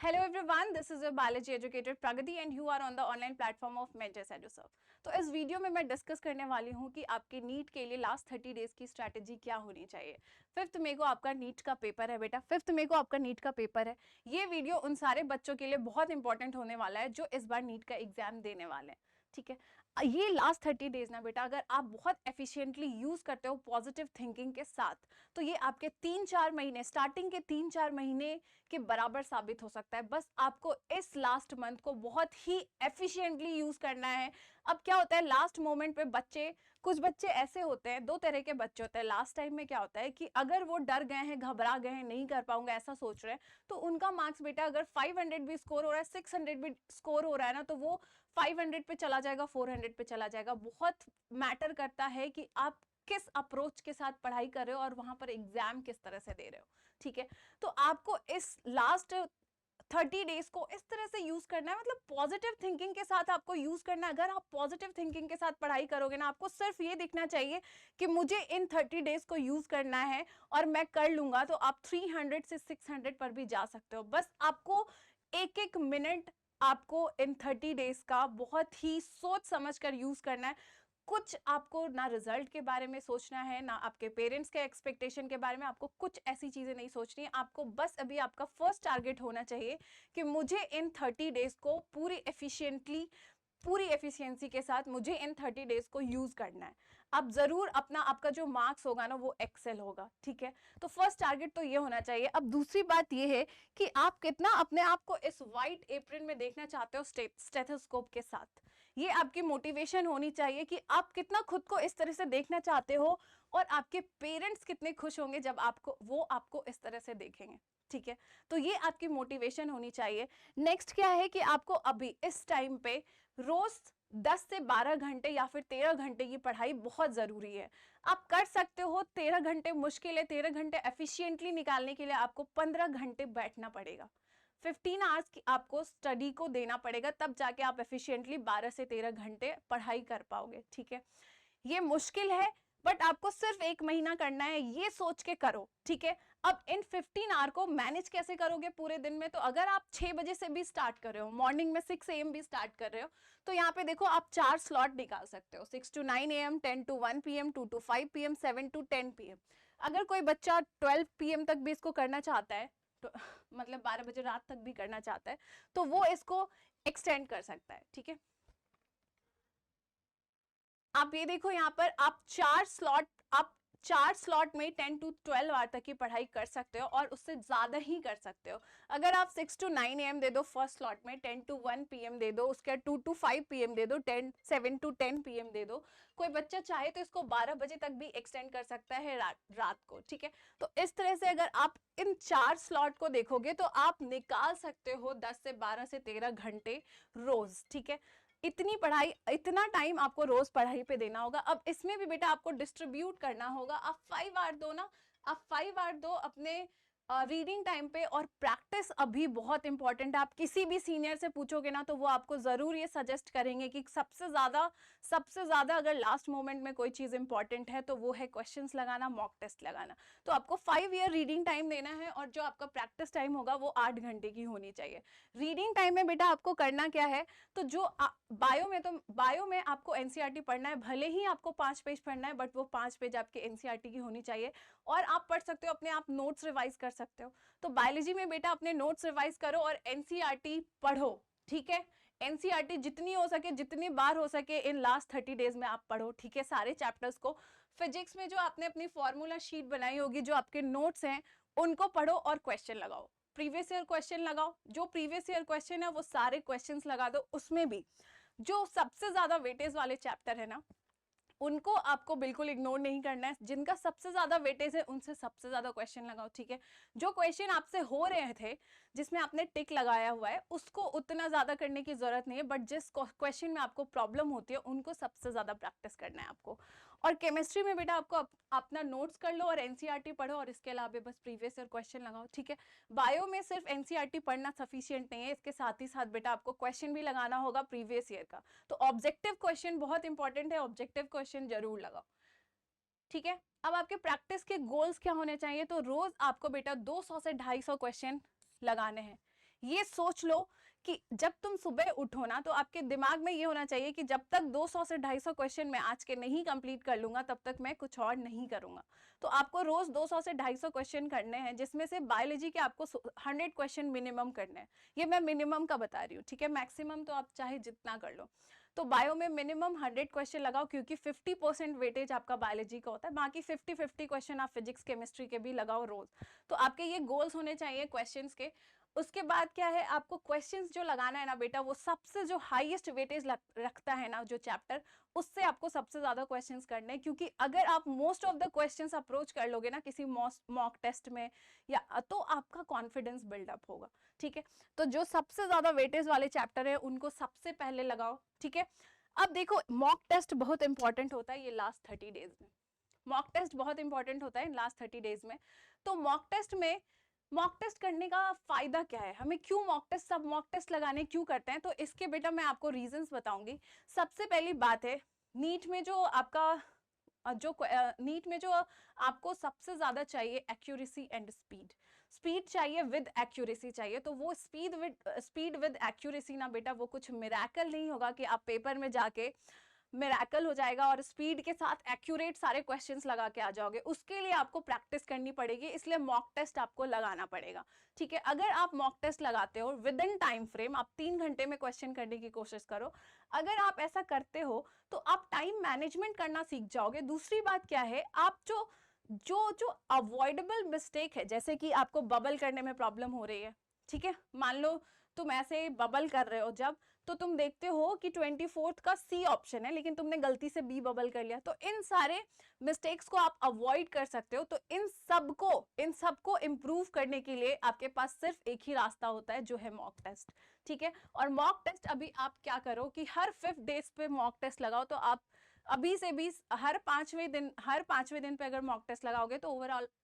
Hello everyone, this is your biology educator Pragati and you are on the online platform of Mentors EduServe। तो इस video में मैं discuss करने वाली हूँ कि आपके नीट के लिए लास्ट 30 डेज की स्ट्रैटेजी क्या होनी चाहिए। 5th मई को आपका नीट का पेपर है बेटा, 5th मई को आपका नीट का पेपर है। ये वीडियो उन सारे बच्चों के लिए बहुत इंपॉर्टेंट होने वाला है जो इस बार नीट का एग्जाम देने वाले हैं। ठीक है, ये लास्ट 30 डेज ना बेटा, अगर आप बहुत एफिशिएंटली यूज करते हो पॉजिटिव थिंकिंग के साथ, तो ये आपके 3-4 महीने, स्टार्टिंग के 3-4 महीने के बराबर साबित हो सकता है। बस आपको इस लास्ट मंथ को बहुत ही एफिशिएंटली यूज करना है। अब क्या होता है, लास्ट मोमेंट पे कुछ बच्चे ऐसे होते हैं, दो तरह के बच्चे होते हैं। लास्ट टाइम में क्या होता है कि अगर वो डर गए हैं, घबरा गए हैं, नहीं कर पाऊंगा ऐसा सोच रहे हैं, तो उनका मार्क्स बेटा अगर 500 भी स्कोर हो रहा है, 600 भी स्कोर हो रहा है ना, तो वो 500 पे चला जाएगा, 400 पे चला जाएगा। बहुत मैटर करता है कि आप किस अप्रोच के साथ पढ़ाई कर रहे हो और वहां पर एग्जाम किस तरह से दे रहे हो। ठीक है, तो आपको इस लास्ट 30 डेज को इस तरह से यूज करना है, मतलब पॉजिटिव थिंकिंग के साथ आपको यूज करना है। अगर आप पॉजिटिव थिंकिंग के साथ पढ़ाई करोगे ना, आपको सिर्फ ये दिखना चाहिए कि मुझे इन 30 डेज को यूज करना है और मैं कर लूंगा, तो आप 300 से 600 पर भी जा सकते हो। बस आपको एक एक मिनट आपको इन 30 डेज का बहुत ही सोच समझ कर यूज करना है। कुछ आपको ना रिजल्ट के बारे में सोचना है, ना आपके पेरेंट्स के एक्सपेक्टेशन के बारे में, आपको कुछ ऐसी चीजें नहीं सोचनी है। आपको बस अभी आपका फर्स्ट टारगेट होना चाहिए कि मुझे इन 30 डेज को पूरी एफिशिएंसी के साथ मुझे इन 30 डेज को यूज करना है। अब जरूर आपका जो मार्क्स होगा ना वो एक्सेल होगा। ठीक है, तो फर्स्ट टारगेट तो ये होना चाहिए। अब दूसरी बात ये है कि आप कितना अपने आप को इस व्हाइट एप्रन में देखना चाहते हो स्टेथोस्कोप के साथ। ये आपकी मोटिवेशन होनी चाहिए कि आप कितना खुद को इस तरह से देखना चाहते हो, और आपके पेरेंट्स कितने खुश होंगे जब आपको इस तरह से देखेंगे। ठीक है, तो ये आपकी मोटिवेशन होनी चाहिए। नेक्स्ट क्या है कि आपको अभी इस टाइम पे रोज 10 से 12 घंटे या फिर 13 घंटे की पढ़ाई बहुत जरूरी है। आप कर सकते हो 13 घंटे, मुश्किल है 13 घंटे एफिशिएंटली निकालने के लिए आपको 15 घंटे बैठना पड़ेगा। 15 आवर्स की आपको स्टडी को देना पड़ेगा, तब जाके आप एफिशिएंटली 12 से 13 घंटे पढ़ाई कर पाओगे। ठीक है, ये मुश्किल है बट आपको सिर्फ 1 महीना करना है, ये सोच के करो। ठीक है, अब इन 15 आवर को मैनेज कैसे करोगे पूरे दिन में? तो अगर आप 6 बजे से भी स्टार्ट कर रहे हो, मॉर्निंग में 6 AM भी स्टार्ट कर रहे हो, तो यहाँ पे देखो आप 4 स्लॉट निकाल सकते हो, 6 to 9 AM, 10 to 1 PM, 2 to 5 PM, 7 to 10 PM। अगर कोई बच्चा 12 PM तक भी इसको करना चाहता है, तो मतलब 12 बजे रात तक भी करना चाहता है, तो वो इसको एक्सटेंड कर सकता है। ठीक है, आप ये देखो यहाँ पर आप 4 स्लॉट में 10 to 12 आवर तक की पढ़ाई कर सकते हो और उससे ज्यादा ही कर सकते हो। अगर आप 6 to 9 AM दे दो फर्स्ट स्लॉट में, 10 to 1 PM दे दो, उसके 2 to 5 PM दे दो, 7 to 10 PM दे दो। कोई बच्चा चाहे तो इसको 12 बजे तक भी एक्सटेंड कर सकता है रात को। ठीक है, तो इस तरह से अगर आप इन 4 स्लॉट को देखोगे तो आप निकाल सकते हो 10 से 12 से 13 घंटे रोज। ठीक है, इतनी पढ़ाई, इतना टाइम आपको रोज पढ़ाई पे देना होगा। अब इसमें भी बेटा आपको डिस्ट्रीब्यूट करना होगा। आप 5 आवर दो ना, आप 5 आवर दो अपने रीडिंग टाइम पे, और प्रैक्टिस अभी बहुत इंपॉर्टेंट है। आप किसी भी सीनियर से पूछोगे ना तो वो आपको जरूर ये सजेस्ट करेंगे कि सबसे ज्यादा अगर लास्ट मोमेंट में कोई चीज इंपॉर्टेंट है तो वो है क्वेश्चंस लगाना, मॉक टेस्ट लगाना। तो आपको 5 ईयर रीडिंग टाइम देना है और जो आपका प्रैक्टिस टाइम होगा वो 8 घंटे की होनी चाहिए। रीडिंग टाइम में बेटा आपको करना क्या है, तो बायो में आपको एनसीईआरटी पढ़ना है, भले ही आपको 5 पेज पढ़ना है बट वो 5 पेज आपके एनसीईआरटी की होनी चाहिए। और आप पढ़ सकते हो, अपने आप नोट्स रिवाइज कर सकते हो। तो बायोलॉजी में बेटा अपने नोट्स रिवाइज करो और एनसीईआरटी पढ़ो। ठीक है, एनसीईआरटी जितनी हो सके, जितनी बार हो सके इन लास्ट 30 डेज में आप पढ़ो। ठीक है, सारे चैप्टर्स को। फिजिक्स में जो आपने अपनी फॉर्मूला शीट बनाई होगी, जो आपके नोट्स हैं, उनको पढ़ो और क्वेश्चन लगाओ। प्रीवियस ईयर क्वेश्चन लगाओ, जो प्रीवियस ईयर क्वेश्चन है वो सारे क्वेश्चंस लगा दो। उसमें भी जो सबसे ज्यादा वेटेज वाले चैप्टर है ना, उनको आपको बिल्कुल इग्नोर नहीं करना है। जिनका सबसे ज्यादा वेटेज है उनसे सबसे ज्यादा क्वेश्चन लगाओ। ठीक है, जो क्वेश्चन आपसे हो रहे थे, जिसमें आपने टिक लगाया हुआ है, उसको उतना ज्यादा करने की जरूरत नहीं है, बट जिस क्वेश्चन में आपको प्रॉब्लम होती है उनको सबसे ज्यादा प्रैक्टिस करना है आपको। और केमिस्ट्री में बेटा आपको अपना नोट्स कर लो और एनसीईआरटी पढ़ो, और इसके अलावा बस प्रीवियस ईयर क्वेश्चन लगाओ। ठीक है, बायो में सिर्फ एनसीईआरटी पढ़ना सफिशिएंट नहीं है, इसके साथ ही साथ बेटा आपको क्वेश्चन भी लगाना होगा प्रीवियस ईयर का। तो ऑब्जेक्टिव क्वेश्चन बहुत इंपॉर्टेंट है, ऑब्जेक्टिव क्वेश्चन जरूर लगाओ। ठीक है, अब आपके प्रैक्टिस के गोल्स क्या होने चाहिए, तो रोज आपको बेटा 200 से 250 क्वेश्चन लगाने हैं। ये सोच लो कि जब तुम सुबह उठो ना तो आपके दिमाग में ये होना चाहिए कि जब तक 200 से 250 क्वेश्चन मैं आज के नहीं कंप्लीट कर लूंगा तब तक मैं कुछ और नहीं करूंगा। तो आपको रोज 200 से 250 क्वेश्चन करने हैं, जिसमें से बायोलॉजी के आपको 100 क्वेश्चन मिनिमम करने हैं। ये मैं मिनिमम का बता रही हूँ, ठीक है, मैक्सिमम तो आप चाहे जितना कर लो। तो बायो में मिनिमम 100 क्वेश्चन लगाओ, क्योंकि 50% वेटेज आपका बायोलॉजी का होता है, बाकी 50-50 क्वेश्चन आप फिजिक्स केमिस्ट्री के भी लगाओ रोज। तो आपके ये गोल्स होने चाहिए क्वेश्चंस के। उसके बाद क्या है, आपको क्वेश्चंस जो लगाना है ना बेटा, वो सबसे जो हाईएस्ट वेटेज रखता है ना जो चैप्टर, उससे आपको सबसे ज्यादा क्वेश्चंस करने हैं। क्योंकि अगर आप most of the questions approach कर लोगे ना किसी मॉक टेस्ट में या तो आपका कॉन्फिडेंस बिल्डअप होगा, ठीक है। तो जो सबसे ज्यादा वेटेज वाले चैप्टर है उनको सबसे पहले लगाओ, ठीक है। अब देखो, मॉक टेस्ट बहुत इंपॉर्टेंट होता है ये लास्ट 30 डेज में। मॉक टेस्ट बहुत इंपॉर्टेंट होता है लास्ट 30 डेज में। तो मॉक टेस्ट करने का फायदा क्या है, हमें क्यों मॉक टेस्ट, सब मॉक टेस्ट लगाने क्यों करते हैं, तो इसके बेटा मैं आपको रीजंस बताऊंगी। सबसे पहली बात है, नीट में जो आपको सबसे ज्यादा चाहिए एक्यूरेसी एंड स्पीड। स्पीड चाहिए विद एक्यूरेसी चाहिए। तो वो स्पीड विद एक्यूरेसी ना बेटा, वो कुछ मिरेकल नहीं होगा कि आप पेपर में जाके मिरेकल हो जाएगा और स्पीड के साथ एक्यूरेट सारे क्वेश्चंस लगा के आ जाओगे। उसके लिए आपको प्रैक्टिस करनी पड़ेगी, इसलिए मॉक टेस्ट आपको लगाना पड़ेगा, ठीक है। अगर आप मॉक टेस्ट लगाते हो विद इन टाइम फ्रेम, आप 3 घंटे में क्वेश्चन करने की कोशिश करो। अगर आप ऐसा करते हो तो आप टाइम मैनेजमेंट करना सीख जाओगे। दूसरी बात क्या है, आप जो जो जो अवॉइडेबल मिस्टेक है, जैसे कि आपको बबल करने में प्रॉब्लम हो रही है, ठीक है, मान लो तुम ऐसे बबल कर रहे हो जब, तो तुम देखते हो कि 24th का सी ऑप्शन है लेकिन तुमने गलती से बी बबल कर लिया। तो इन सारे मिस्टेक्स को आप अवॉइड कर सकते हो। तो इन सबको इम्प्रूव करने के लिए आपके पास सिर्फ एक ही रास्ता होता है, जो है मॉक टेस्ट, ठीक है। और मॉक टेस्ट अभी आप क्या करो कि हर 5th डेज पे मॉक टेस्ट लगाओ। तो आप अभी से भी हर पांचवें दिन पे अगर मॉक टेस्ट लगाओगे तो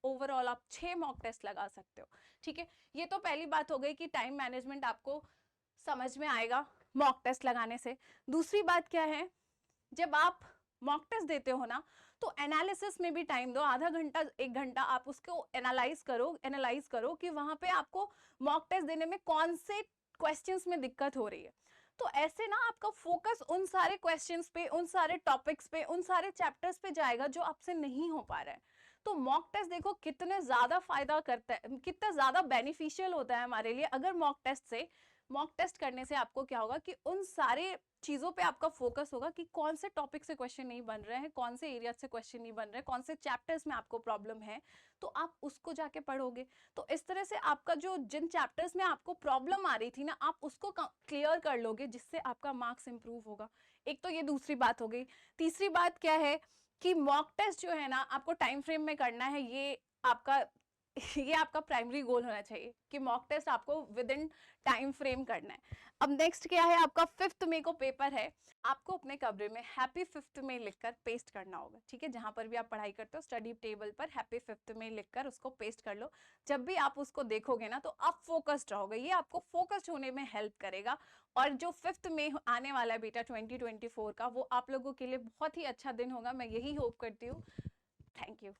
ओवरऑल आप 6 मॉक टेस्ट लगा सकते हो, ठीक है। ये तो पहली बात हो गई कि टाइम मैनेजमेंट आपको समझ में आएगा मॉक टेस्ट लगाने से। दूसरी बात क्या है, जब आप मॉक टेस्ट देते हो ना तो एनालिसिस में भी टाइम दो, आधा घंटा 1 घंटा आप उसको एनालाइज करो कि वहां पे आपको मॉक टेस्ट देने में कौन से क्वेश्चंस में दिक्कत हो रही है। तो ऐसे ना आपका फोकस उन सारे क्वेश्चंस पे, उन सारे टॉपिक्स पे, उन सारे चैप्टर्स पे जाएगा जो आपसे नहीं हो पा रहा है। तो मॉक टेस्ट देखो कितने ज्यादा फायदा करता है, कितना ज्यादा बेनिफिशियल होता है हमारे लिए। अगर मॉक टेस्ट करने से आपको क्या होगा कि उन सारे चीजों पे आपका फोकस होगा कि कौन से टॉपिक से क्वेश्चन नहीं बन रहे हैं, कौन से एरिया से क्वेश्चन नहीं बन रहे हैं, कौन से चैप्टर्स में आपको प्रॉब्लम है, तो आप उसको जाके पढ़ोगे। तो इस तरह से आपका जो जिन चैप्टर्स में आपको प्रॉब्लम आ रही थी ना, आप उसको क्लियर कर लोगे, जिससे आपका मार्क्स इंप्रूव होगा। एक तो ये दूसरी बात हो गई। तीसरी बात क्या है कि मॉक टेस्ट जो है ना आपको टाइम फ्रेम में करना है, ये आपका प्राइमरी गोल होना चाहिए कि मॉक टेस्ट आपको विद इन टाइम फ्रेम करना है। अब नेक्स्ट क्या है, आपका 5th मई को पेपर है। आपको अपने कमरे में हैप्पी 5th मई लिखकर पेस्ट करना होगा, ठीक है। जहां पर भी आप पढ़ाई करते हो स्टडी टेबल पर हैप्पी 5th मई लिखकर उसको पेस्ट कर लो। जब भी आप उसको देखोगे ना तो आप फोकस्ड रहोगे, ये आपको फोकस्ड होने में हेल्प करेगा। और जो 5th मई आने वाला है बेटा 2024 का, वो आप लोगों के लिए बहुत ही अच्छा दिन होगा, मैं यही होप करती हूँ। Thank you.